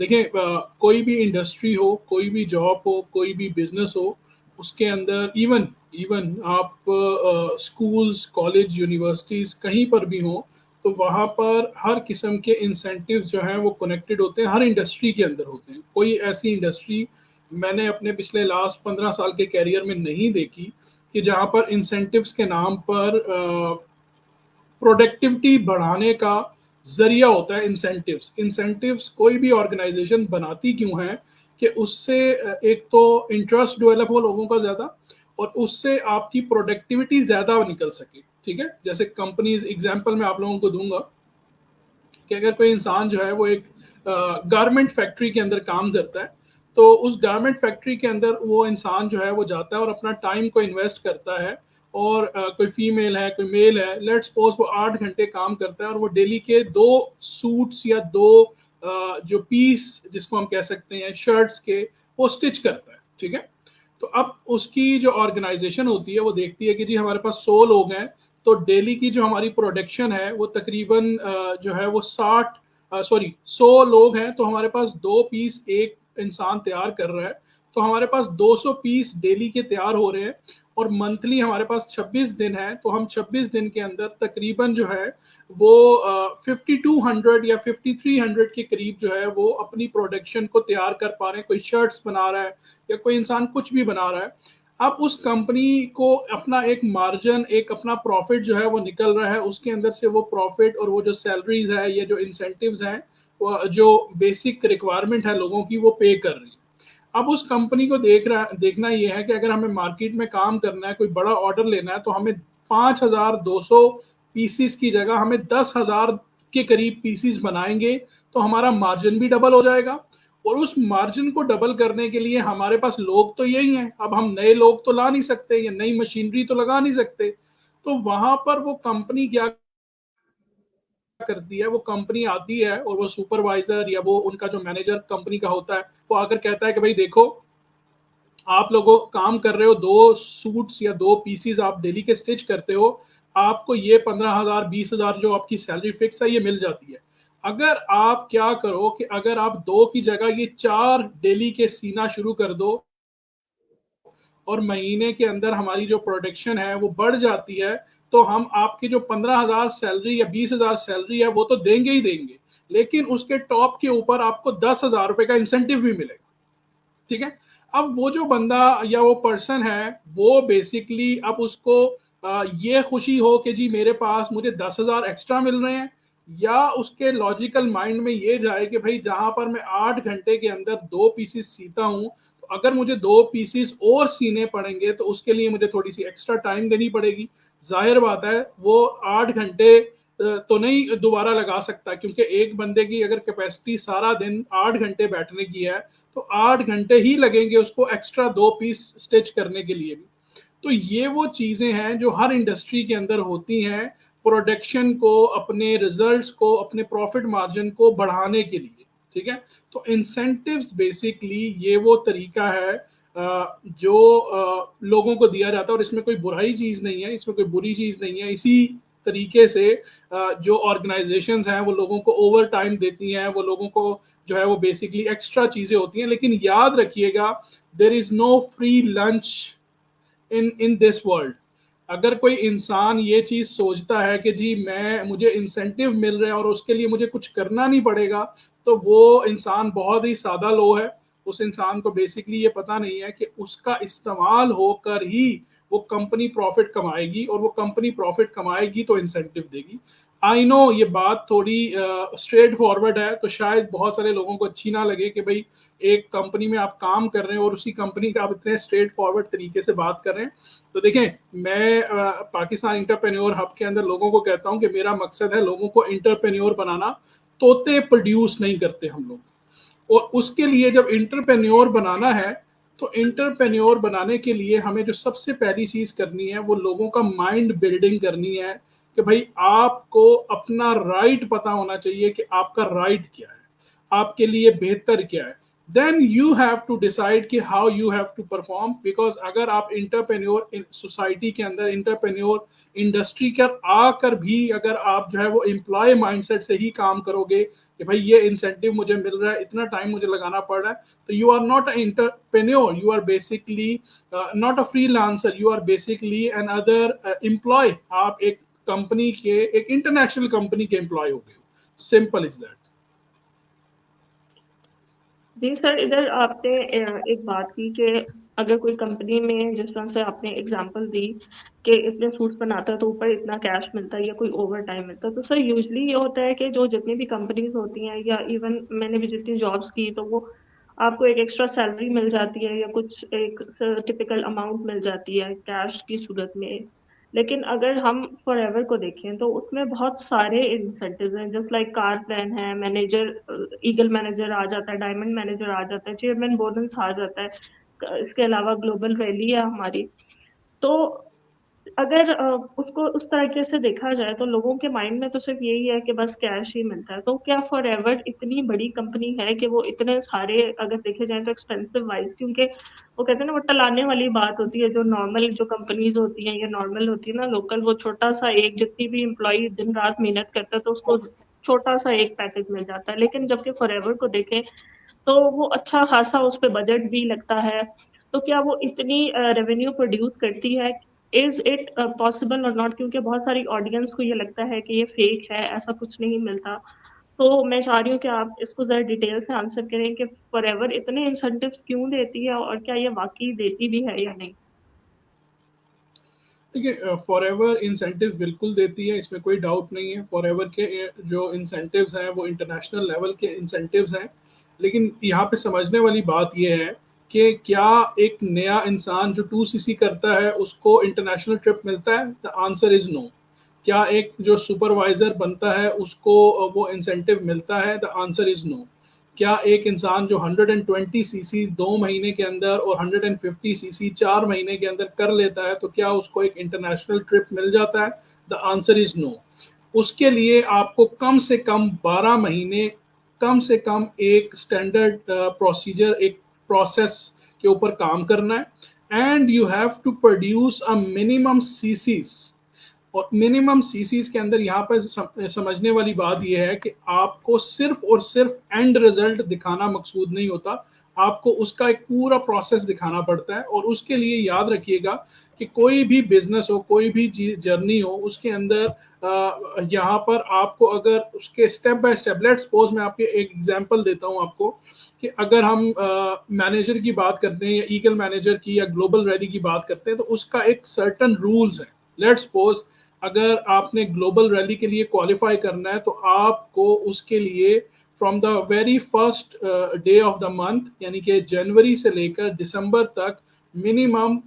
دیکھیں کوئی بھی انڈسٹری ہو، کوئی بھی جاب ہو، کوئی بھی بزنس ہو، اس کے اندر ایون آپ اسکولز، کالج، یونیورسٹیز کہیں پر بھی ہوں، تو وہاں پر ہر قسم کے انسینٹیوز جو ہیں وہ کنیکٹڈ ہوتے ہیں، ہر انڈسٹری کے اندر ہوتے ہیں. کوئی ایسی انڈسٹری میں نے اپنے پچھلے لاسٹ 15 سال کے کیریئر میں نہیں دیکھی کہ جہاں پر انسینٹیوز کے نام پر پروڈکٹیوٹی بڑھانے کا ذریعہ ہوتا ہے. انسینٹیوز کوئی بھی آرگنائزیشن بناتی کیوں ہے کہ اس سے ایک تو انٹرسٹ ڈیولپ ہو لوگوں کا زیادہ، اور اس سے آپ کی پروڈکٹیوٹی زیادہ نکل سکے. ٹھیک ہے، جیسے کمپنیز ایگزامپل میں آپ لوگوں کو دوں گا کہ اگر کوئی انسان جو ہے وہ ایک گارمنٹ فیکٹری کے اندر کام کرتا ہے، تو اس گارمنٹ فیکٹری کے اندر وہ انسان جو ہے وہ جاتا ہے اور اپنا ٹائم کو انویسٹ کرتا ہے، اور کوئی فیمیل ہے، کوئی میل ہے، لیٹ سپوز وہ 8 گھنٹے کام کرتا ہے، اور وہ ڈیلی کے 2 سوٹس یا 2 جو پیس جس کو ہم کہہ سکتے ہیں شرٹس کے، وہ اسٹچ کرتا ہے. ٹھیک ہے، تو اب اس کی جو آرگنائزیشن ہوتی ہے وہ دیکھتی ہے کہ جی ہمارے پاس 100 لوگ ہیں، تو ڈیلی کی جو ہماری پروڈکشن ہے وہ تقریباً جو ہے وہ 100 لوگ ہیں، تو ہمارے پاس 2 پیس ایک انسان تیار کر رہا ہے، تو ہمارے پاس 200 پیس ڈیلی کے تیار ہو رہے ہیں، اور منتھلی ہمارے پاس 26 دن ہے، تو ہم 26 دن کے اندر تقریباً جو ہے وہ 5200 یا 5300 کے قریب جو ہے وہ اپنی پروڈکشن کو تیار کر پا رہے ہیں. کوئی شرٹس بنا رہا ہے یا کوئی انسان کچھ بھی بنا رہا ہے. اب اس کمپنی کو اپنا ایک مارجن، ایک اپنا پروفٹ جو ہے وہ نکل رہا ہے، اس کے اندر سے وہ پروفٹ اور وہ جو سیلریز ہے یا جو انسینٹیوز ہیں، جو بیسک ریکوائرمنٹ ہے لوگوں کی، وہ پے کر رہی ہے. اب اس کمپنی کو دیکھنا یہ ہے کہ اگر ہمیں مارکیٹ میں کام کرنا ہے، کوئی بڑا آرڈر لینا ہے، تو ہمیں 5200 پیسز کی جگہ ہمیں 10,000 کے قریب پیسز بنائیں گے، تو ہمارا مارجن بھی ڈبل ہو جائے گا. اور اس مارجن کو ڈبل کرنے کے لیے ہمارے پاس لوگ تو یہی ہیں، اب ہم نئے لوگ تو لا نہیں سکتے یا نئی مشینری تو لگا نہیں سکتے. تو وہاں پر وہ کمپنی کیا کرتی ہے، وہ کمپنی آتی ہے اور وہ سپروائزر یا وہ ان کا جو مینیجر کمپنی کا ہوتا ہے، وہ آ کر کہتا ہے کہ بھائی دیکھو، آپ لوگوں کام کر رہے ہو، 2 سوٹس یا 2 پیسز آپ ڈیلی کے سٹچ کرتے ہو، آپ کو یہ 15,000 20,000 جو آپ کی سیلری فکس ہے یہ مل جاتی ہے. اگر آپ کیا کرو کہ اگر آپ 2 کی جگہ یہ 4 ڈیلی کے سینا شروع کر دو، اور مہینے کے اندر ہماری جو پروڈکشن ہے وہ بڑھ جاتی ہے، تو ہم آپ کی جو 15,000 سیلری یا 20,000 سیلری ہے وہ تو دیں گے ہی دیں گے، لیکن اس کے ٹاپ کے اوپر آپ کو 10,000 روپے کا انسینٹیو بھی ملے گا. ٹھیک ہے، اب وہ جو بندہ یا وہ پرسن ہے، وہ بیسکلی اب اس کو یہ خوشی ہو کہ جی میرے پاس مجھے 10,000 ایکسٹرا مل رہے ہیں، یا اس کے لاجیکل مائنڈ میں یہ جائے کہ بھائی جہاں پر میں 8 گھنٹے کے اندر 2 پیسز سیتا ہوں، تو اگر مجھے 2 پیسز اور سینے پڑیں گے تو اس کے لیے مجھے تھوڑی سی ایکسٹرا ٹائم دینی پڑے گی. ظاہر بات ہے وہ 8 گھنٹے تو نہیں دوبارہ لگا سکتا، کیونکہ ایک بندے کی اگر کیپیسٹی سارا دن 8 گھنٹے بیٹھنے کی ہے، تو 8 گھنٹے ہی لگیں گے اس کو ایکسٹرا 2 پیس سٹچ کرنے کے لیے بھی. تو یہ وہ چیزیں ہیں جو ہر انڈسٹری کے اندر ہوتی ہیں، پروڈکشن کو، اپنے ریزلٹس کو، اپنے پروفٹ مارجن کو بڑھانے کے لیے. ٹھیک ہے، تو انسینٹیوز بیسکلی یہ وہ طریقہ ہے جو لوگوں کو دیا جاتا ہے، اور اس میں کوئی برائی چیز نہیں ہے، اس میں کوئی بری چیز نہیں ہے. اسی طریقے سے جو آرگنائزیشنز ہیں وہ لوگوں کو اوور ٹائم دیتی ہیں، وہ لوگوں کو جو ہے وہ بیسکلی ایکسٹرا چیزیں ہوتی ہیں. لیکن یاد رکھیے گا، there is no free lunch in this world. اگر کوئی انسان یہ چیز سوچتا ہے کہ جی مجھے انسینٹیو مل رہے ہیں اور اس کے لیے مجھے کچھ کرنا نہیں پڑے گا، تو وہ انسان بہت ہی سادہ لو ہے. اس انسان کو بیسکلی یہ پتا نہیں ہے کہ اس کا استعمال ہو کر ہی وہ کمپنی پروفٹ کمائے گی، اور وہ کمپنی پروفٹ کمائے گی تو انسینٹیو دے گی. آئی نو یہ بات تھوڑی اسٹریٹ فارورڈ ہے، تو شاید بہت سارے لوگوں کو اچھی نہ لگے کہ بھئی ایک کمپنی میں آپ کام کر رہے ہیں اور اسی کمپنی کا آپ اتنے اسٹریٹ فارورڈ طریقے سے بات کر رہے ہیں. تو دیکھیں، میں پاکستان انٹرپرینیور ہب کے اندر لوگوں کو کہتا ہوں کہ میرا مقصد ہے لوگوں کو انٹرپرینیور بنانا. طوطے پروڈیوس نہیں کرتے ہم لوگ، اور اس کے لیے جب انٹرپرینیور بنانا ہے، تو انٹرپرینیور بنانے کے لیے ہمیں جو سب سے پہلی چیز کرنی ہے وہ لوگوں کا مائنڈ بلڈنگ کرنی ہے کہ بھائی آپ کو اپنا رائٹ پتا ہونا چاہیے کہ آپ کا رائٹ کیا ہے، آپ کے لیے بہتر کیا ہے. then you have to decide کہ how you have to perform, because اگر آپ انٹرپرینور سوسائٹی کے اندر انٹرپرینور انڈسٹری کے آ کر بھی اگر آپ جو ہے وہ امپلائی مائنڈ سیٹ سے ہی کام کرو گے کہ بھائی یہ انسینٹیو مجھے مل رہا ہے, اتنا ٹائم مجھے لگانا پڑ رہا ہے, تو you are not a entrepreneur, you are basically not a freelancer, you are basically an other employee. آپ ایک کمپنی کے, ایک انٹرنیشنل کمپنی کے امپلائی ہو گئے. Simple is that. جی سر, ادھر آپ نے ایک بات کی کہ اگر کوئی کمپنی میں جس طرح سے آپ نے اگزامپل دی کہ اتنے سوٹس بناتا ہے تو اوپر اتنا کیش ملتا ہے یا کوئی اوور ٹائم ملتا ہے, تو سر یوزلی یہ ہوتا ہے کہ جو جتنی بھی کمپنیز ہوتی ہیں یا ایون میں نے بھی جتنی جابس کی تو وہ آپ کو ایک ایکسٹرا سیلری مل جاتی ہے یا کچھ ایک ٹپیکل اماؤنٹ مل جاتی ہے کیش کی صورت میں. لیکن اگر ہم فار ایور کو دیکھیں تو اس میں بہت سارے انسینٹیوز ہیں, جسٹ لائک کار پلان ہے, مینیجر ایگل مینیجر آ جاتا ہے, ڈائمنڈ مینیجر آ جاتا ہے, چیئرمین بونس آ جاتا ہے, اس کے علاوہ گلوبل ریلی ہے ہماری. تو اگر اس کو اس طریقے سے دیکھا جائے تو لوگوں کے مائنڈ میں تو صرف یہی ہے کہ بس کیش ہی ملتا ہے. تو کیا فار ایور اتنی بڑی کمپنی ہے کہ وہ اتنے سارے اگر دیکھے جائیں تو ایکسپینسو وائز, کیونکہ وہ کہتے ہیں نا وہ ٹلانے والی بات ہوتی ہے, جو نارمل جو کمپنیز ہوتی ہیں یا نارمل ہوتی ہے نا لوکل, وہ چھوٹا سا ایک جتنی بھی امپلائی دن رات محنت کرتا ہے تو اس کو چھوٹا سا ایک پیکج مل جاتا ہے. لیکن جب کہ فار ایور کو دیکھیں تو وہ اچھا خاصا اس پہ بجٹ بھی لگتا ہے. تو کیا وہ اتنی ریونیو پروڈیوس کرتی ہے, از اٹ پاسبل اور ناٹ, کیونکہ بہت ساری آڈینس کو یہ لگتا ہے کہ یہ فیک ہے, ایسا کچھ نہیں ملتا. تو میں چاہ رہی ہوں کہ آپ اس کو ذرا ڈیٹیل سے آنسر کریں کہ فار ایور اتنے انسینٹیوز کیوں دیتی ہے اور کیا یہ واقعی دیتی بھی ہے یا نہیں. دیکھیے, فار ایور انسینٹیو بالکل دیتی ہے, اس میں کوئی ڈاؤٹ نہیں ہے. فار ایور کے جو انسینٹیوز ہیں وہ انٹرنیشنل لیول کے انسینٹیوز ہیں, لیکن یہاں پہ سمجھنے والی بات یہ ہے کہ کیا ایک نیا انسان جو 2cc کرتا ہے اس کو انٹرنیشنل ٹرپ ملتا ہے؟ دا آنسر از نو. کیا ایک جو سپروائزر بنتا ہے اس کو وہ انسینٹیو ملتا ہے؟ دا آنسر از نو. کیا ایک انسان جو 120cc 2 مہینے کے اندر اور 150cc 4 مہینے کے اندر کر لیتا ہے تو کیا اس کو ایک انٹرنیشنل ٹرپ مل جاتا ہے؟ دا آنسر از نو. اس کے لیے آپ کو کم سے کم 12 مہینے, کم سے کم ایک اسٹینڈرڈ پروسیجر, ایک پروسیس کے اوپر کام کرنا ہے. And you have to produce a minimum CCs. اور منیمم CCs کے اندر یہاں پہ سمجھنے والی بات یہ ہے کہ آپ کو صرف اور صرف اینڈ رزلٹ دکھانا مقصود نہیں ہوتا, آپ کو اس کا ایک پورا پروسیس دکھانا پڑتا ہے. اور اس کے لیے یاد رکھیے گا کہ کوئی بھی بزنس ہو, کوئی بھی جرنی ہو, اس کے اندر یہاں پر آپ کو اگر اس کے step by step, let suppose میں آپ کے ایک ایگزامپل دیتا ہوں آپ کو, کہ اگر ہم مینیجر کی بات کرتے ہیں یا ایگل مینیجر کی یا گلوبل ریلی کی بات کرتے ہیں تو اس کا ایک سرٹن رولز ہے. لیٹ سپوز اگر آپ نے گلوبل ریلی کے لیے کوالیفائی کرنا ہے تو آپ کو اس کے لیے from the very first day of the month, یعنی کہ جنوری سے لے کر دسمبر تک, منیمم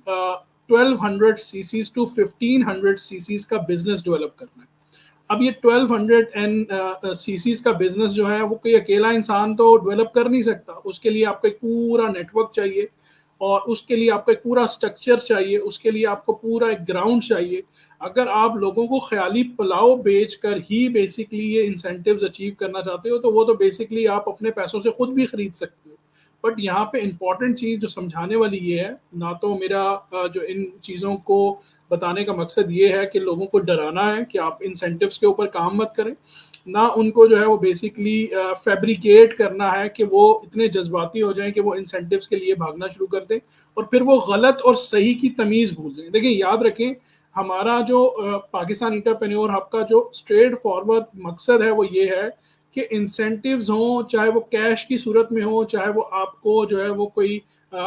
1200 CCs to 1500 CCs کا بزنس ڈیولپ کرنا ہے. اب یہ 1200 CCs کا بزنس جو ہے وہ کوئی اکیلا انسان تو ڈیولپ کر نہیں سکتا. اس کے لیے آپ کو ایک پورا نیٹ ورک چاہیے, اور اس کے لیے آپ کو ایک پورا اسٹرکچر چاہیے, اس کے لیے آپ کو پورا ایک گراؤنڈ چاہیے. اگر آپ لوگوں کو خیالی پلاؤ بیچ کر ہی بیسکلی یہ انسینٹیوز اچیو کرنا چاہتے ہو تو وہ تو بیسکلی آپ اپنے پیسوں سے خود بھی خرید سکتے ہو. بٹ یہاں پہ امپورٹنٹ چیز جو سمجھانے والی یہ ہے, نہ تو میرا جو ان چیزوں کو بتانے کا مقصد یہ ہے کہ لوگوں کو ڈرانا ہے کہ آپ انسینٹیوز کے اوپر کام مت کریں, نہ ان کو جو ہے وہ بیسکلی فیبریکیٹ کرنا ہے کہ وہ اتنے جذباتی ہو جائیں کہ وہ انسینٹیوز کے لیے بھاگنا شروع کر دیں اور پھر وہ غلط اور صحیح کی تمیز بھول جائیں. دیکھیں, یاد رکھیں, ہمارا جو پاکستان انٹرپرینور ہب کا جو اسٹریٹ فارورڈ مقصد ہے وہ یہ ہے کہ انسینٹیوز ہوں, چاہے وہ کیش کی صورت میں ہو, چاہے وہ آپ کو جو ہے وہ کوئی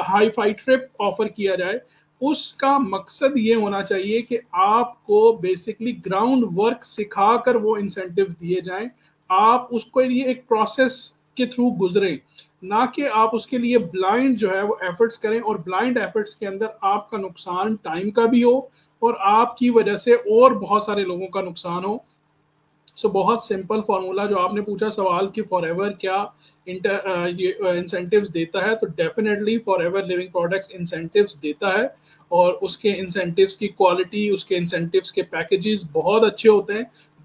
ہائی فائی ٹرپ آفر کیا جائے, اس کا مقصد یہ ہونا چاہیے کہ آپ کو بیسکلی گراؤنڈ ورک سکھا کر وہ انسینٹیوز دیے جائیں. آپ اس کو لیے ایک پروسیس کے تھرو گزریں, نہ کہ آپ اس کے لیے بلائنڈ جو ہے وہ ایفرٹس کریں, اور بلائنڈ ایفرٹس کے اندر آپ کا نقصان ٹائم کا بھی ہو اور آپ کی وجہ سے اور بہت سارے لوگوں کا نقصان ہو. سو بہت سمپل فارمولا جو آپ نے پوچھا سوال کہ فار ایور کیا انسینٹیوز دیتا ہے, تو definitely Forever Living Products incentives دیتا ہے, اور اس کے انسینٹیوز کی کوالٹی, اس کے انسینٹیوز کے پیکیجز بہت اچھے ہوتے ہیں.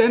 10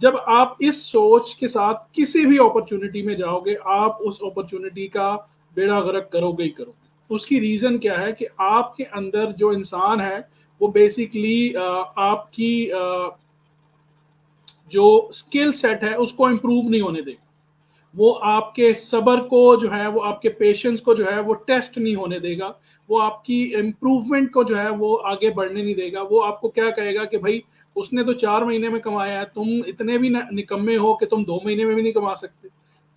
جب آپ اس سوچ کے ساتھ کسی بھی اپرچونٹی میں جاؤ گے آپ اس اپرچونٹی کا بیڑا غرق کرو گے ہی کرو گے. اس کی ریزن کیا ہے کہ آپ کے اندر جو انسان ہے وہ بیسیکلی آپ کی جو اسکل سیٹ ہے اس کو امپروو نہیں ہونے دے گا. وہ آپ کے صبر کو جو ہے وہ آپ کے پیشنس کو جو ہے وہ ٹیسٹ نہیں ہونے دے گا. وہ آپ کی امپروومنٹ کو جو ہے وہ آگے بڑھنے نہیں دے گا. وہ آپ کو کیا کہے گا کہ بھائی اس نے تو 4 مہینے میں کمایا ہے, تم اتنے بھی نکمے ہو کہ تم 2 مہینے میں بھی نہیں کما سکتے.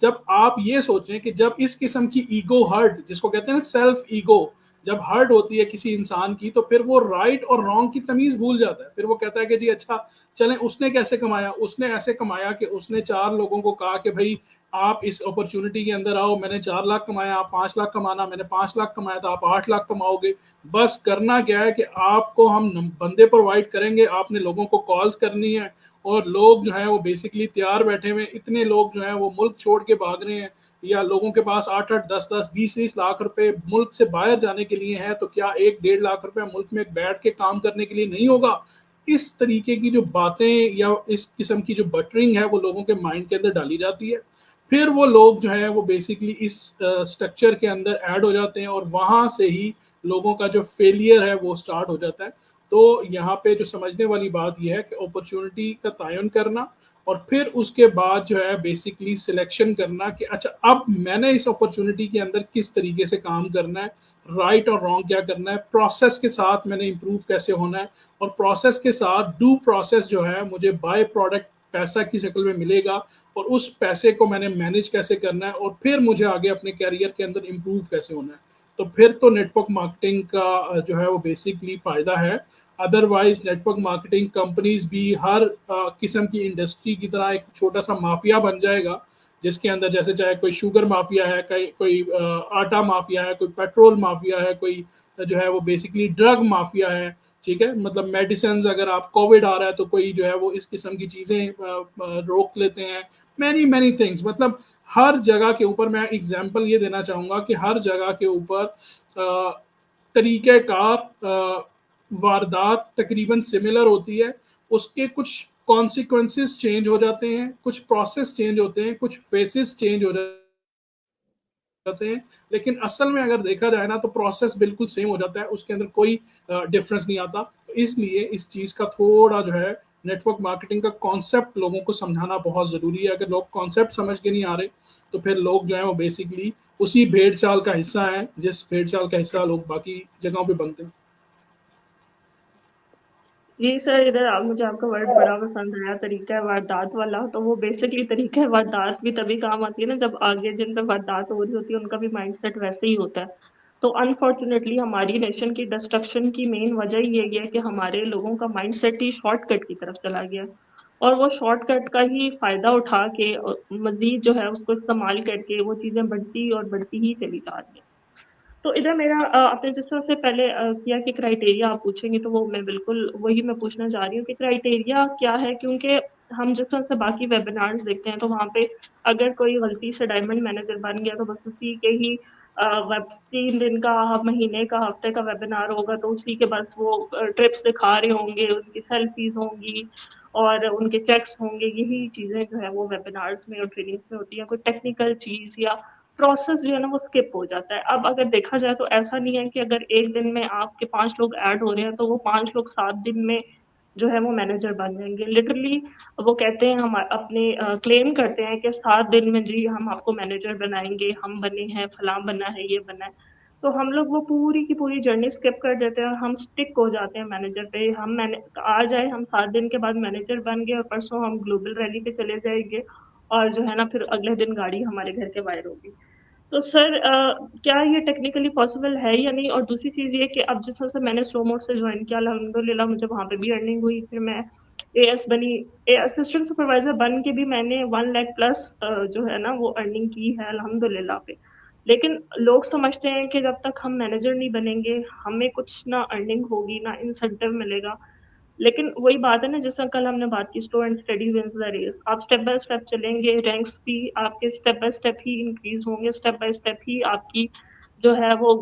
جب آپ یہ سوچیں کہ جب اس قسم کی ایگو ہرٹ, جس کو کہتے ہیں نا سیلف ایگو, جب ہرٹ ہوتی ہے کسی انسان کی تو پھر وہ رائٹ اور رانگ کی تمیز بھول جاتا ہے. پھر وہ کہتا ہے کہ جی اچھا چلیں اس نے کیسے کمایا, اس نے ایسے کمایا کہ اس نے 4 لوگوں کو کہا کہ بھائی آپ اس اپرچونٹی کے اندر آؤ, میں نے 4 لاکھ کمایا, آپ 5 لاکھ کمانا, میں نے 5 لاکھ کمایا تھا, آپ 8 لاکھ کماؤ گے. بس کرنا کیا ہے کہ آپ کو ہم بندے پرووائڈ کریں گے, آپ نے لوگوں کو کالز کرنی ہے اور لوگ جو ہیں وہ بیسکلی تیار بیٹھے ہوئے. اتنے لوگ جو ہیں وہ ملک چھوڑ کے بھاگ رہے ہیں, یا لوگوں کے پاس 8-8 10-10 20-20 لاکھ روپے ملک سے باہر جانے کے لیے ہیں, تو کیا 1-1.5 لاکھ روپے ملک میں بیٹھ کے کام کرنے کے لیے نہیں ہوگا. اس طریقے کی جو باتیں یا اس قسم کی جو بٹرنگ ہے وہ لوگوں کے مائنڈ کے اندر ڈالی جاتی ہے. پھر وہ لوگ جو ہیں وہ بیسکلی اس سٹرکچر کے اندر ایڈ ہو جاتے ہیں اور وہاں سے ہی لوگوں کا جو فیلئر ہے وہ سٹارٹ ہو جاتا ہے. تو یہاں پہ جو سمجھنے والی بات یہ ہے کہ اپرچونٹی کا تعین کرنا اور پھر اس کے بعد جو ہے بیسکلی سلیکشن کرنا کہ اچھا اب میں نے اس اپرچونٹی کے اندر کس طریقے سے کام کرنا ہے, رائٹ اور رانگ کیا کرنا ہے, پروسیس کے ساتھ میں نے امپروو کیسے ہونا ہے, اور پروسیس کے ساتھ ڈو پروسیس جو ہے مجھے بائی پروڈکٹ پیسہ کی شکل میں ملے گا, اور اس پیسے کو میں نے مینج کیسے کرنا ہے, اور پھر مجھے آگے اپنے کیریئر کے اندر امپروو کیسے ہونا ہے. تو پھر تو نیٹ ورک مارکیٹنگ کا جو ہے وہ بیسکلی فائدہ ہے. Otherwise network marketing companies بھی ہر قسم کی انڈسٹری کی طرح ایک چھوٹا سا مافیا بن جائے گا, جس کے اندر جیسے چاہے کوئی شوگر مافیا ہے, کوئی آٹا مافیا ہے, کوئی پیٹرول مافیا ہے, کوئی جو ہے وہ بیسکلی ڈرگ مافیا ہے. ٹھیک ہے, مطلب میڈیسنز, اگر آپ کووڈ آ رہا ہے تو کوئی جو ہے وہ اس قسم کی چیزیں روک لیتے ہیں. مینی تھنگس, مطلب ہر جگہ کے اوپر میں ایگزامپل یہ دینا چاہوں گا کہ ہر جگہ کے اوپر طریقہ کار واردات تقریباً سملر ہوتی ہے. اس کے کچھ کانسیکوینسز چینج ہو جاتے ہیں, کچھ پروسیس چینج ہوتے ہیں, کچھ فیسز چینج ہو جاتے ہیں, لیکن اصل میں اگر دیکھا جائے نا تو پروسیس بالکل سیم ہو جاتا ہے, اس کے اندر کوئی ڈفرنس نہیں آتا. اس لیے اس چیز کا تھوڑا جو ہے نیٹ ورک مارکیٹنگ کا کانسیپٹ لوگوں کو سمجھانا بہت ضروری ہے. اگر لوگ کانسیپٹ سمجھ کے نہیں آ رہے تو پھر لوگ جو ہیں وہ بیسکلی اسی بھیڑ چال کا حصہ ہیں جس بھیڑ چال کا حصہ لوگ باقی جگہوں پہ بنتے ہیں. جی سر, ادھر مجھے آپ کا ورڈ بڑا پسند آیا, طریقہ واردات والا. تو وہ بیسکلی طریقہ واردات بھی تبھی کام آتی ہے نا جب آگے جن پہ واردات ہو رہی ہوتی ہے ان کا بھی مائنڈ سیٹ ویسے ہی ہوتا ہے. تو انفارچونیٹلی ہماری نیشن کی ڈسٹرکشن کی مین وجہ یہ ہے کہ ہمارے لوگوں کا مائنڈ سیٹ ہی شارٹ کٹ کی طرف چلا گیا, اور وہ شارٹ کٹ کا ہی فائدہ اٹھا کے مزید جو ہے اس کو استعمال کر کے وہ چیزیں بڑھتی اور بڑھتی ہی چلی جا رہی ہیں. تو ادھر میرا آپ نے جس طرح سے پہلے کیا کہ کرائٹیریا آپ پوچھیں گے, تو وہ میں بالکل وہی میں پوچھنا چاہ رہی ہوں کہ کرائٹیریا کیا ہے, کیونکہ ہم جس طرح سے باقی ویبینارز دیکھتے ہیں تو وہاں پہ اگر کوئی غلطی سے ڈائمنڈ مینیجر بن گیا تو بس اسی کے ہی 3 دن کا, مہینے کا, ہفتے کا ویبینار ہوگا تو اسی کے بعد وہ ٹرپس دکھا رہے ہوں گے, ان کی سیلفیز ہوں گی اور ان کے چیکس ہوں گے. یہی چیزیں جو ہے وہ ویبینارز میں اور ٹریننگز میں ہوتی ہیں. کوئی ٹیکنیکل چیز یا پروسیس جو ہے نا وہ اسکپ ہو جاتا ہے. اب اگر دیکھا جائے تو ایسا نہیں ہے کہ اگر ایک دن میں آپ کے 5 لوگ ایڈ ہو رہے ہیں تو وہ 5 لوگ 7 دن میں جو ہے وہ مینیجر بن جائیں گے. لٹرلی وہ کہتے ہیں, ہم اپنے کلیم کرتے ہیں کہ 7 دن میں جی ہم آپ کو مینیجر بنائیں گے, ہم بنے ہیں, فلاں بنا ہے, یہ بنا ہے. تو ہم لوگ وہ پوری کی پوری جرنی اسکپ کر دیتے ہیں اور ہم اسٹک ہو جاتے ہیں مینیجر پہ. ہم آ جائے, ہم 7 دن کے بعد مینیجر بن گئے اور پرسوں ہم گلوبل ریلی پہ چلے جائیں گے اور جو ہے نا پھر اگلے دن گاڑی ہمارے گھر کے باہر ہوگی. تو سر کیا یہ ٹیکنیکلی پاسبل ہے یا نہیں؟ اور دوسری چیز یہ کہ اب جس طرح سے میں نے سلو موڈ سے جوائن کیا, الحمدللہ مجھے وہاں پہ بھی ارننگ ہوئی. پھر میں اے ایس بنی, اسسٹنٹ سپروائزر بن کے بھی میں نے 1 لاکھ پلس جو ہے نا وہ ارننگ کی ہے الحمدللہ پہ. لیکن لوگ سمجھتے ہیں کہ جب تک ہم مینیجر نہیں بنیں گے ہمیں کچھ نہ ارننگ ہوگی نہ انسینٹیو ملے گا. لیکن وہی بات ہے نا جس طرح کل ہم نے بات کی, slow and steady wins the race. آپ اسٹیپ بائی اسٹیپ چلیں گے, رینکس بھی آپ کے اسٹیپ بائی اسٹیپ ہی انکریز ہوں گے, اسٹیپ بائی اسٹیپ ہی آپ کی جو ہے وہ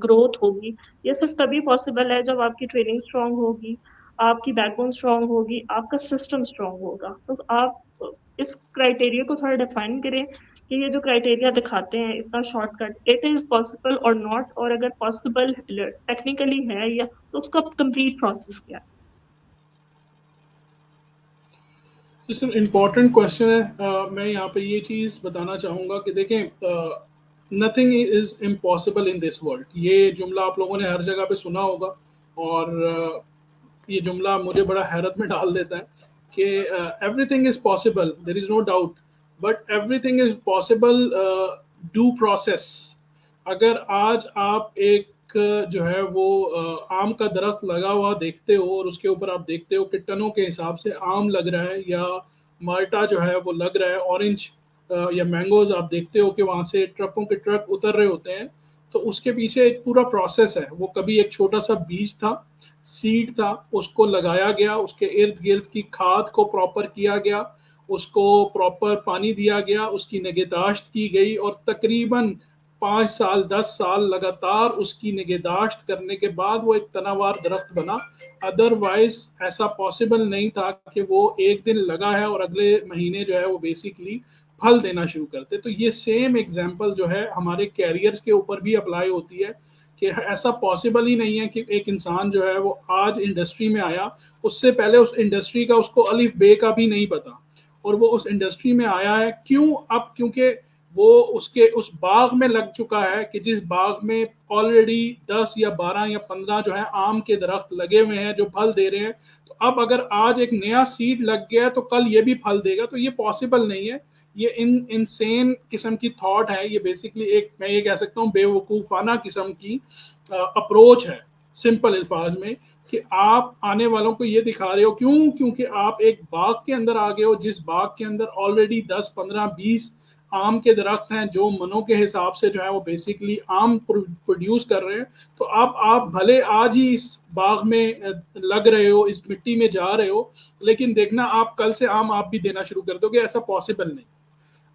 گروتھ ہوگی. یہ صرف تبھی پاسبل ہے جب آپ کی ٹریننگ اسٹرانگ ہوگی, آپ کی بیک بون اسٹرانگ ہوگی, آپ کا سسٹم اسٹرانگ ہوگا. تو آپ اس کرائٹیریا کو تھوڑا ڈیفائن کریں کہ یہ جو کرائٹیریا دکھاتے ہیں اتنا shortcut, it is possible اور ناٹ, اور اگر پاسبل ٹیکنیکلی ہے یا تو اس کا کمپلیٹ پروسیس کیا ہے. اس میں امپورٹنٹ کوشچن ہے. میں یہاں پہ یہ چیز بتانا چاہوں گا کہ دیکھیں nothing is impossible in this world. یہ جملہ آپ لوگوں نے ہر جگہ پہ سنا ہوگا, اور یہ جملہ مجھے بڑا حیرت میں ڈال دیتا ہے کہ every thing is possible, there is no doubt, but every thing is possible do process. اگر آج آپ ایک جو ہے وہ آم کا درخت لگا ہوا دیکھتے ہو اور اس کے اوپر آپ دیکھتے ہو کہ ٹنوں کے حساب سے آم لگ رہا ہے یا مالٹا جو ہے وہ لگ رہا ہے, اورنج یا مینگوز آپ دیکھتے ہو کہ وہاں سے ٹرکوں کے ٹرک اتر رہے ہوتے ہیں, تو اس کے پیچھے ایک پورا پروسیس ہے. وہ کبھی ایک چھوٹا سا بیج تھا, سیڈ تھا, اس کو لگایا گیا, اس کے ارد گرد کی کھاد کو پراپر کیا گیا, اس کو پراپر پانی دیا گیا, اس کی نگہداشت کی گئی, اور تقریباً 5 سال 10 سال لگاتار اس کی نگہداشت کرنے کے بعد وہ ایک تناوار درخت بنا. ادروائز ایسا پاسبل نہیں تھا کہ وہ ایک دن لگا ہے اور اگلے مہینے جو ہے وہ بیسیکلی پھل دینا شروع کرتے. تو یہ سیم ایگزامپل جو ہے ہمارے کیریئرز کے اوپر بھی اپلائی ہوتی ہے کہ ایسا پاسبل ہی نہیں ہے کہ ایک انسان جو ہے وہ آج انڈسٹری میں آیا, اس سے پہلے اس انڈسٹری کا اس کو الف بے کا بھی نہیں پتا, اور وہ اس انڈسٹری میں آیا ہے. کیوں؟ اب کیونکہ وہ اس باغ میں لگ چکا ہے کہ جس باغ میں آلریڈی 10 یا 12 یا 15 جو ہے آم کے درخت لگے ہوئے ہیں جو پھل دے رہے ہیں. تو اب اگر آج ایک نیا سیڈ لگ گیا تو کل یہ بھی پھل دے گا. تو یہ پاسبل نہیں ہے, یہ انسین قسم کی تھاٹ ہے. یہ بیسکلی ایک میں یہ کہہ سکتا ہوں بے وقوفانہ قسم کی اپروچ ہے, سمپل الفاظ میں, کہ آپ آنے والوں کو یہ دکھا رہے ہو. کیونکہ آپ ایک باغ کے اندر آ گئے ہو جس باغ کے اندر آلریڈی 10 15 20 آم کے درخت ہیں جو منوں کے حساب سے جو ہے وہ بیسیکلی آم پروڈیوس کر رہے ہیں. تو آپ بھلے آج ہی اس باغ میں لگ رہے ہو, اس مٹی میں جا رہے ہو, لیکن دیکھنا آپ کل سے آم آپ بھی دینا شروع کر دو گے. ایسا پاسبل نہیں.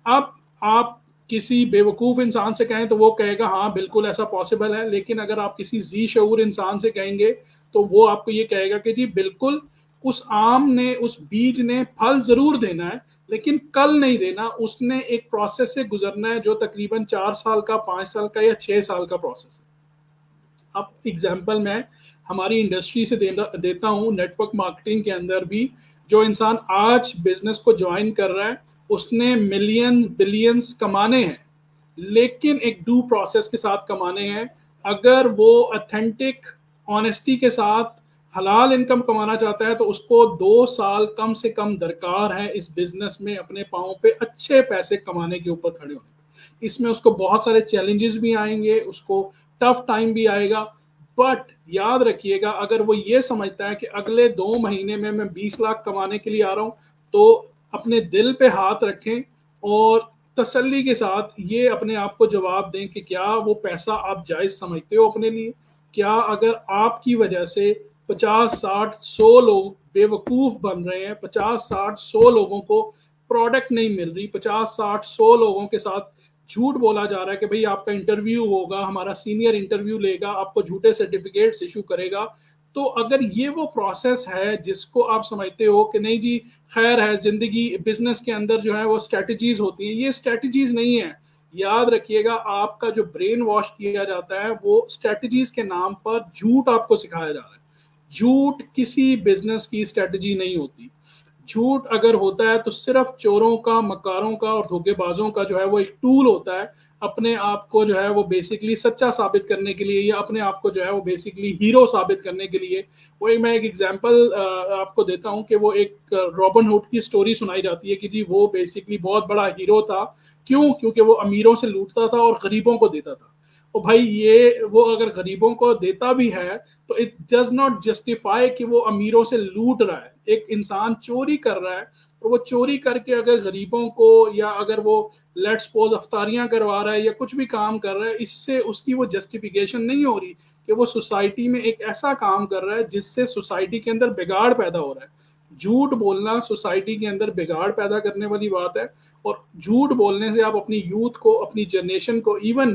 اب آپ کسی بے وقوف انسان سے کہیں تو وہ کہے گا ہاں بالکل ایسا پاسبل ہے, لیکن اگر آپ کسی ذی شعور انسان سے کہیں گے تو وہ آپ کو یہ کہے گا کہ جی بالکل اس آم نے, اس بیج نے پھل ضرور دینا ہے لیکن کل نہیں دینا, اس نے ایک پروسیس سے گزرنا ہے جو تقریباً 4 سال کا 5 سال کا یا 6 سال کا پروسیس ہے. اب ایگزامپل میں ہماری انڈسٹری سے دیتا ہوں. نیٹ ورک مارکیٹنگ کے اندر بھی جو انسان آج بزنس کو جوائن کر رہا ہے اس نے ملین بلینز کمانے ہیں, لیکن ایک ڈو پروسیس کے ساتھ کمانے ہیں. اگر وہ اتھینٹک آنیسٹی کے ساتھ حلال انکم کمانا چاہتا ہے تو اس کو 2 سال کم سے کم درکار ہے اس بزنس میں اپنے پاؤں پہ اچھے پیسے کمانے کے اوپر کھڑے ہونے. اس میں اس کو بہت سارے چیلنجز بھی آئیں گے, اس کو ٹف ٹائم بھی آئے گا, بٹ یاد رکھیے گا اگر وہ یہ سمجھتا ہے کہ اگلے 2 مہینے میں 20 لاکھ کمانے کے لیے آ رہا ہوں, تو اپنے دل پہ ہاتھ رکھیں اور تسلی کے ساتھ یہ اپنے آپ کو جواب دیں کہ کیا وہ پیسہ آپ جائز سمجھتے ہو اپنے لیے. کیا اگر آپ کی وجہ سے 50 60 100 لوگ بے وقوف بن رہے ہیں, 50 60 100 لوگوں کو پروڈکٹ نہیں مل رہی, 50 60 100 لوگوں کے ساتھ جھوٹ بولا جا رہا ہے کہ بھئی آپ کا انٹرویو ہوگا, ہمارا سینئر انٹرویو لے گا, آپ کو جھوٹے سرٹیفکیٹس ایشو کرے گا, تو اگر یہ وہ پروسیس ہے جس کو آپ سمجھتے ہو کہ نہیں جی خیر ہے زندگی بزنس کے اندر جو ہے وہ اسٹریٹجیز ہوتی ہیں, یہ اسٹریٹجیز نہیں ہے. یاد رکھیے گا آپ کا جو برین واش کیا جاتا ہے وہ اسٹریٹجیز کے نام پر جھوٹ آپ کو سکھایا جا رہا ہے. جھوٹ کسی بزنس کی اسٹریٹجی نہیں ہوتی. جھوٹ اگر ہوتا ہے تو صرف چوروں کا, مکاروں کا اور دھوکے بازوں کا جو ہے وہ ایک ٹول ہوتا ہے اپنے آپ کو جو ہے وہ بیسکلی سچا ثابت کرنے کے لیے, یا اپنے آپ کو جو ہے وہ بیسکلی ہیرو ثابت کرنے کے لیے. وہ میں ایک ایگزامپل آپ کو دیتا ہوں کہ وہ ایک رابن ہوڈ کی سٹوری سنائی جاتی ہے کہ جی وہ بیسکلی بہت بڑا ہیرو تھا. کیوں؟ کیونکہ وہ امیروں سے لوٹتا تھا اور غریبوں کو دیتا تھا. اور بھائی یہ وہ اگر غریبوں کو دیتا بھی ہے تو اٹ ڈز ناٹ جسٹیفائی کہ وہ امیروں سے لوٹ رہا ہے. ایک انسان چوری کر رہا ہے اور وہ چوری کر کے اگر غریبوں کو, یا اگر وہ لیٹس سپوز افطاریاں کروا رہا ہے یا کچھ بھی کام کر رہا ہے, اس سے اس کی وہ جسٹیفیکیشن نہیں ہو رہی کہ وہ سوسائٹی میں ایک ایسا کام کر رہا ہے جس سے سوسائٹی کے اندر بگاڑ پیدا ہو رہا ہے. جھوٹ بولنا سوسائٹی کے اندر بگاڑ پیدا کرنے والی بات ہے, اور جھوٹ بولنے سے آپ اپنی یوتھ کو, اپنی جنریشن کو, ایون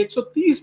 130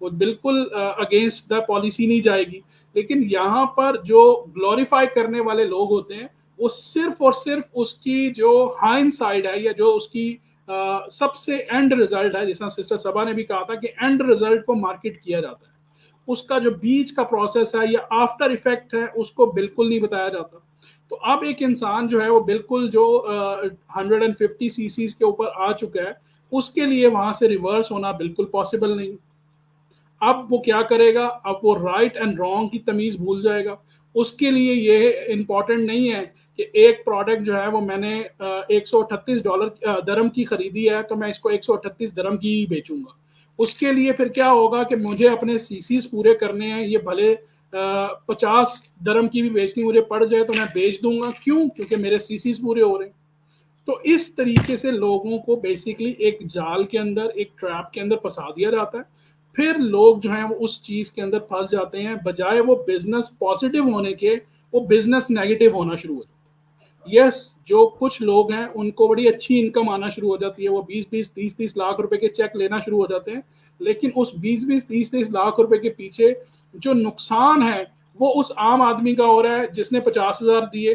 وہ بالکل اگینسٹ دا پالیسی نہیں جائے گی. لیکن یہاں پر جو گلوریفائی کرنے والے لوگ ہوتے ہیں وہ صرف اور صرف اس کی جو ہائنڈ سائڈ ہے یا جو اس کی سب سے اینڈ ریزلٹ ہے, جس طرح سسٹر سبا نے بھی کہا تھا کہ اینڈ ریزلٹ کو مارکیٹ کیا جاتا ہے, اس کا جو بیچ کا پروسیس ہے یا آفٹر ایفیکٹ ہے اس کو بالکل نہیں بتایا جاتا. تو اب ایک انسان جو ہے وہ بالکل جو 150 سی سیز کے اوپر آ چکا ہے, اس کے لیے وہاں سے ریورس ہونا بالکل پاسبل نہیں. اب وہ کیا کرے گا, اب وہ رائٹ اینڈ رانگ کی تمیز بھول جائے گا. اس کے لیے یہ امپورٹنٹ نہیں ہے کہ ایک پروڈکٹ جو ہے وہ میں نے $138 درم کی خریدی ہے تو میں اس کو 138 درم کی ہی بیچوں گا. اس کے لیے پھر کیا ہوگا کہ مجھے اپنے سی سیز پورے کرنے ہیں, یہ بھلے 50 درم کی بھی بیچنی مجھے پڑ جائے تو میں بیچ دوں گا. کیوں؟ کیونکہ میرے سی سیز پورے ہو رہے ہیں. تو اس طریقے سے لوگوں کو بیسیکلی ایک جال کے اندر, ایک ٹریپ کے اندر پھنسا دیا جاتا ہے. پھر لوگ جو ہیں وہ اس چیز کے اندر پھنس جاتے ہیں, بجائے وہ بزنس پازیٹیو ہونے کے وہ بزنس نیگیٹو ہونا شروع ہو جاتا ہے. یس, جو کچھ لوگ ہیں ان کو بڑی اچھی انکم آنا شروع ہو جاتی ہے, وہ 20-30 لاکھ روپے کے چیک لینا شروع ہو جاتے ہیں. لیکن اس 20-30 لاکھ روپے کے پیچھے جو نقصان ہے وہ اس عام آدمی کا ہو رہا ہے جس نے 50,000 دیے,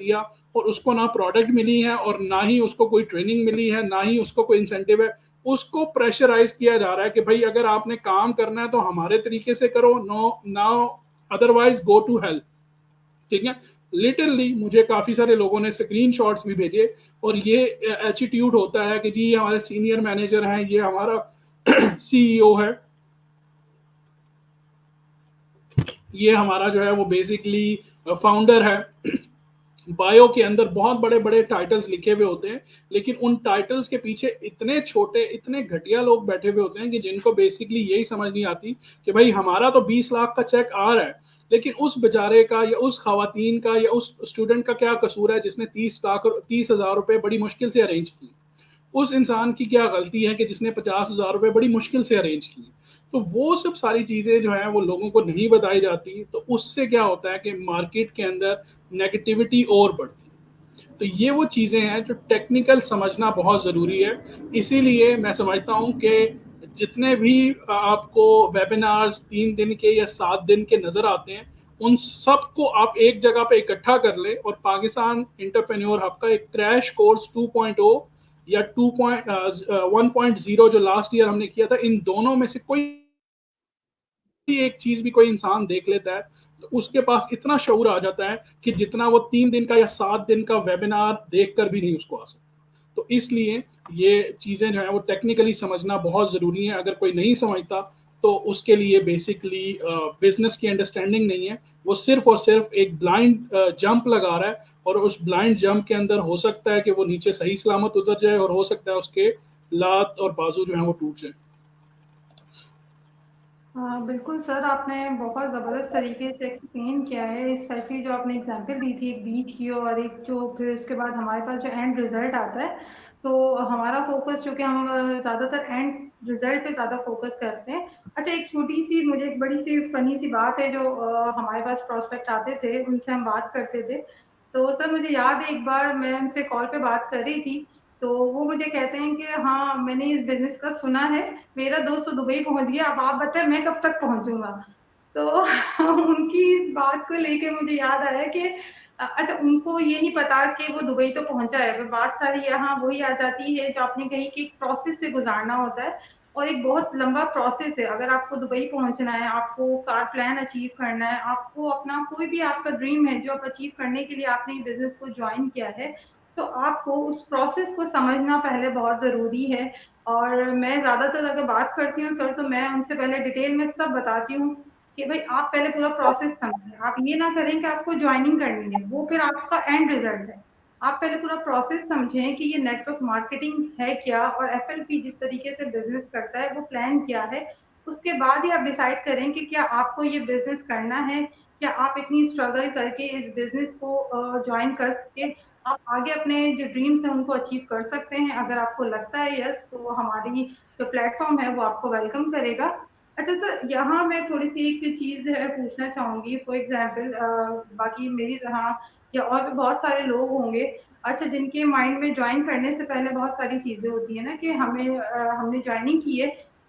دیا, اور اس کو نہ پروڈکٹ ملی ہے اور نہ ہی اس کو کوئی ٹریننگ ملی ہے, نہ ہی اس کو کوئی انسینٹیو ہے. اس کو پریشرائز کیا جا رہا ہے کہ بھائی اگر آپ نے کام کرنا ہے تو ہمارے طریقے سے کرو, نو ادروائز گو ٹو ہیل. ٹھیک ہے, لٹرلی مجھے کافی سارے لوگوں نے اسکرین شاٹس بھی بھیجے, اور یہ ایٹیٹیوڈ ہوتا ہے کہ جی یہ ہمارے سینئر مینیجر ہیں, یہ ہمارا سی ای او ہے, یہ ہمارا جو ہے وہ بیسکلی فاؤنڈر ہے. بایو کے اندر بہت بڑے بڑے ٹائٹلز لکھے ہوئے ہوتے ہیں, لیکن ان ٹائٹلز کے پیچھے اتنے چھوٹے اتنے گھٹیا لوگ بیٹھے ہوئے ہوتے ہیں کہ جن کو بیسکلی یہی سمجھ نہیں آتی کہ بھائی ہمارا تو 20 لاکھ کا چیک آ رہا ہے, لیکن اس بیچارے کا یا اس خواتین کا یا اس اسٹوڈنٹ کا کیا قصور ہے جس نے 30,000 روپے بڑی مشکل سے ارینج کی. اس انسان کی کیا غلطی ہے کہ جس نے 50,000 روپے بڑی مشکل سے ارینج کی. تو وہ سب ساری چیزیں جو ہیں وہ لوگوں کو نہیں بتائی جاتی. تو اس سے کیا ہوتا ہے کہ مارکیٹ کے اندر نیگیٹیوٹی اور بڑھتی ہے. تو یہ وہ چیزیں ہیں جو ٹیکنیکل سمجھنا بہت ضروری ہے. اسی لیے میں سمجھتا ہوں کہ جتنے بھی آپ کو ویبینارز 3 دن کے یا 7 دن کے نظر آتے ہیں, ان سب کو آپ ایک جگہ پہ اکٹھا کر لیں اور پاکستان انٹرپرینیور ہب کا ایک کریش کورس 2.0 یا 1.0 جو لاسٹ ایئر ہم نے کیا تھا, ان دونوں میں سے کوئی ایک چیز بھی کوئی انسان دیکھ لیتا ہے تو اس کے پاس اتنا شعور آ جاتا ہے کہ جتنا وہ 3 دن کا یا 7 دن کا ویبینار دیکھ کر بھی نہیں اس کو آ سکتا. تو اس لیے یہ چیزیں جو ہیں وہ ٹیکنیکلی سمجھنا بہت ضروری ہیں. اگر کوئی نہیں سمجھتا تو اس کے لیے بیسکلی بزنس کی انڈرسٹینڈنگ نہیں ہے, وہ صرف اور صرف ایک بلائنڈ جمپ لگا رہا ہے, اور اس بلائنڈ جمپ کے اندر ہو سکتا ہے کہ وہ نیچے صحیح سلامت اتر جائے, اور ہو سکتا ہے اس کے لات اور بازو جو ہیں وہ ٹوٹ جائیں. بالکل سر, آپ نے بہت زبردست طریقے سے ایکسپلین کیا ہے, اسپیشلی جو آپ نے اگزامپل دی تھی ایک بیچ کی اور ایک جو پھر اس کے بعد ہمارے پاس جو اینڈ ریزلٹ آتا ہے. تو ہمارا فوکس چونکہ ہم زیادہ تر اینڈ ریزلٹ پہ زیادہ فوکس کرتے ہیں. اچھا, ایک چھوٹی سی مجھے ایک بڑی سی فنی سی بات ہے, جو ہمارے پاس پراسپیکٹ آتے تھے ان سے ہم بات کرتے تھے. تو سر مجھے یاد ہے ایک بار میں ان سے کال پہ بات کر رہی تھی, تو وہ مجھے کہتے ہیں کہ ہاں میں نے اس بزنس کا سنا ہے, میرا دوست تو دبئی پہنچ گیا, اب آپ بتائیں میں کب تک پہنچوں گا. تو ان کی اس بات کو لے کے مجھے یاد آیا کہ اچھا ان کو یہ نہیں پتا کہ وہ دبئی تو پہنچا ہے, بات ساری یہاں وہی آ جاتی ہے جو آپ نے کہی کہ ایک پروسیس سے گزارنا ہوتا ہے, اور ایک بہت لمبا پروسیس ہے. اگر آپ کو دبئی پہنچنا ہے, آپ کو کار پلان اچیو کرنا ہے, آپ کو اپنا کوئی بھی آپ کا ڈریم ہے جو آپ اچیو کرنے کے لیے آپ نے بزنس کو جوائن کیا ہے, تو آپ کو اس پروسیس کو سمجھنا پہلے بہت ضروری ہے. اور میں زیادہ تر اگر بات کرتی ہوں سر تو میں ان سے پہلے ڈیٹیل میں سب بتاتی ہوں کہ بھائی آپ پہلے پورا پروسیس سمجھیں. آپ یہ نہ کریں کہ آپ کو جوائننگ کرنی ہے, وہ پھر آپ کا اینڈ ریزلٹ ہے. آپ پہلے پورا پروسیس سمجھیں کہ یہ نیٹ ورک مارکیٹنگ ہے کیا, اور ایف ایل پی جس طریقے سے بزنس کرتا ہے وہ پلان کیا ہے. اس کے بعد ہی آپ ڈیسائیڈ کریں کہ کیا آپ کو یہ بزنس کرنا ہے, کیا آپ اتنی اسٹرگل کر کے اس بزنس کو جوائن کر سکے, آپ آگے اپنے جو ڈریمس ہیں ان کو اچیو کر سکتے ہیں. اگر آپ کو لگتا ہے یس, تو ہماری جو پلیٹ فارم ہے وہ آپ کو ویلکم کرے گا. اچھا سر, یہاں میں تھوڑی سی ایک چیز ہے پوچھنا چاہوں گی. فار ایگزامپل باقی میری طرح یا اور بھی بہت سارے لوگ ہوں گے, اچھا جن کے مائنڈ میں جوائن کرنے سے پہلے بہت ساری چیزیں ہوتی ہیں نا کہ ہم نے جوائننگ کی ہے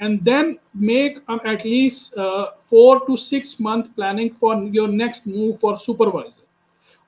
And then make at least 4 to 6 month planning for your next move for supervisor.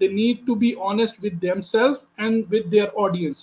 They need to be honest with themselves and with their audience.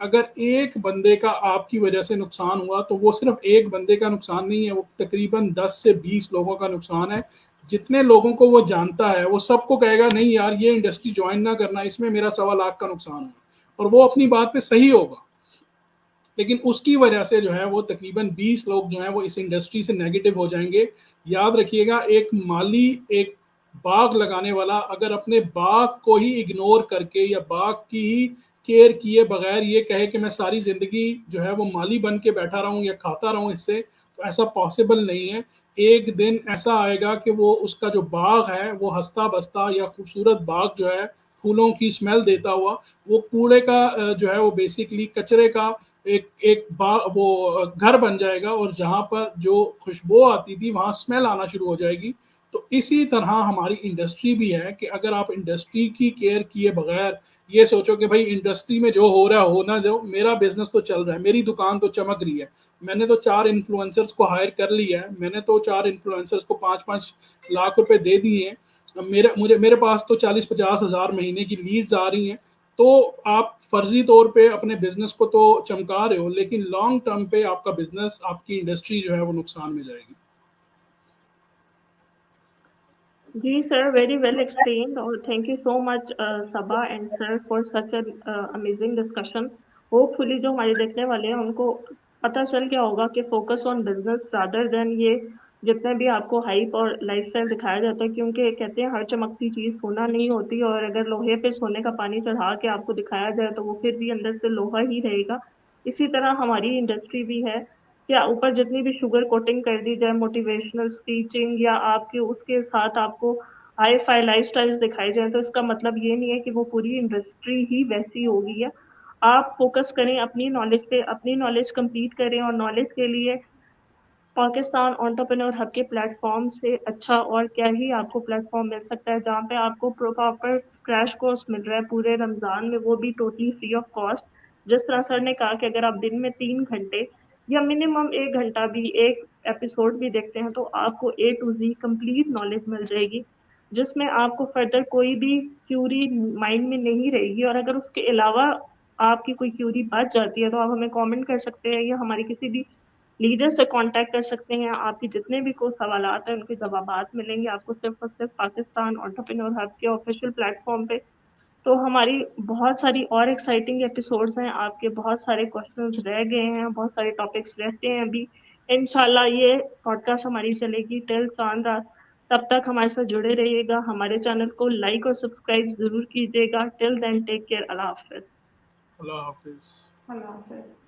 اگر ایک بندے کا آپ کی وجہ سے نقصان ہوا تو وہ صرف ایک بندے کا نقصان نہیں ہے، وہ تقریباً 10 سے 20 لوگوں کا نقصان ہے. جتنے لوگوں کو وہ جانتا ہے وہ سب کو کہے گا نہیں یار یہ انڈسٹری جوائن نہ کرنا، اس میں میرا 1.25 لاکھ کا نقصان ہے، اور وہ اپنی بات پہ صحیح ہوگا. لیکن اس کی وجہ سے جو ہے وہ تقریباً 20 لوگ جو ہیں وہ اس انڈسٹری سے نیگیٹو ہو جائیں گے. یاد رکھیے گا ایک مالی ایک باغ لگانے والا اگر اپنے باغ کو ہی اگنور کر کے یا باغ کی ہی کیئر کیے بغیر یہ کہے کہ میں ساری زندگی جو ہے وہ مالی بن کے بیٹھا رہوں یا کھاتا رہوں اس سے، تو ایسا پاسبل نہیں ہے. ایک دن ایسا آئے گا کہ وہ اس کا جو باغ ہے وہ ہنستا بستا یا خوبصورت باغ جو ہے پھولوں کی اسمیل دیتا ہوا، وہ کوڑے کا جو ہے وہ بیسیکلی کچرے کا ایک وہ گھر بن جائے گا، اور جہاں پر جو خوشبو آتی تھی وہاں اسمیل آنا شروع ہو جائے گی. تو اسی طرح ہماری انڈسٹری بھی ہے کہ اگر آپ انڈسٹری کی کیئر کیے بغیر یہ سوچو کہ بھائی انڈسٹری میں جو ہو رہا ہے ہونا دو، میرا بزنس تو چل رہا ہے، میری دکان تو چمک رہی ہے، میں نے تو 4 انفلوئنسرز کو ہائر کر لیا ہے، میں نے تو 4 انفلوئنسرز کو 5-5 لاکھ روپے دے دیے ہیں، میرے پاس تو 40-50 ہزار مہینے کی لیڈز آ رہی ہیں. تو آپ فرضی طور پہ اپنے بزنس کو تو چمکا رہے ہو، لیکن لانگ ٹرم پہ آپ کا بزنس، آپ کی انڈسٹری جو ہے وہ نقصان میں جائے گی. جی سر، ویری ویل ایکسپلینڈ، اور thank you so much Saba and sir for such an amazing discussion. Hopefully جو ہمارے دیکھنے والے ہیں ان کو پتہ چل گیا ہوگا کہ focus on business rather than یہ جتنے بھی آپ کو ہائپ اور لائف اسٹائل دکھایا جاتا ہے، کیونکہ کہتے ہیں ہر چمکتی چیز سونا نہیں ہوتی، اور اگر لوہے پہ سونے کا پانی چڑھا کے آپ کو دکھایا جائے تو وہ پھر بھی اندر سے لوہا ہی رہے گا. اسی طرح ہماری انڈسٹری بھی ہے کہ اوپر جتنی بھی شوگر کوٹنگ کر دی جائے، موٹیویشنل اسپیچنگ یا آپ کے اس کے ساتھ آپ کو ہائی فائی لائف اسٹائل دکھائی جائیں، تو اس کا مطلب یہ نہیں ہے کہ وہ پوری انڈسٹری ہی ویسی ہوگی ہے. آپ فوکس کریں اپنی نالج پہ، اپنی نالج کمپلیٹ کریں، اور نالج کے لیے پاکستان انٹرپرینور ہب کے پلیٹ فارم سے اچھا اور کیا ہی آپ کو پلیٹ فارم مل سکتا ہے، جہاں پہ آپ کو پراپر کریش کورس مل رہا ہے پورے رمضان میں، وہ بھی ٹوٹلی فری آف کاسٹ. جس طرح سر نے کہا کہ اگر آپ دن میں 3 گھنٹے یا منیمم 1 گھنٹہ بھی ایک ایپیسوڈ بھی دیکھتے ہیں تو آپ کو A to Z complete knowledge مل جائے گی، جس میں آپ کو فردر کوئی بھی کیوری مائنڈ میں نہیں رہے گی. اور اگر اس کے علاوہ آپ کی کوئی کیوری بچ جاتی ہے تو آپ ہمیں کامنٹ کر سکتے ہیں یا ہماری کسی بھی لیڈر سے کانٹیکٹ کر سکتے ہیں. آپ کی جتنے بھی کوئی سوالات ہیں ان کے جوابات ملیں گے آپ کو صرف اور صرف پاکستان انٹرپرینور ہب کے آفیشیل پلیٹ فارم پہ. تو ہماری بہت ساری اور ایکسائٹنگ ایپیسوڈز ہیں، آپ کے بہت سارے کوشچنز رہ گئے ہیں، بہت سارے ٹاپکس رہتے ہیں ابھی. انشاءاللہ یہ پوڈ کاسٹ ہماری چلے گی ٹل چاند رات. تب تک ہمارے ساتھ جڑے رہیے گا، ہمارے چینل کو لائک اور سبسکرائب ضرور کیجیے گا. ٹل دین ٹیک کیئر. اللہ حافظ. اللہ حافظ. اللہ حافظ.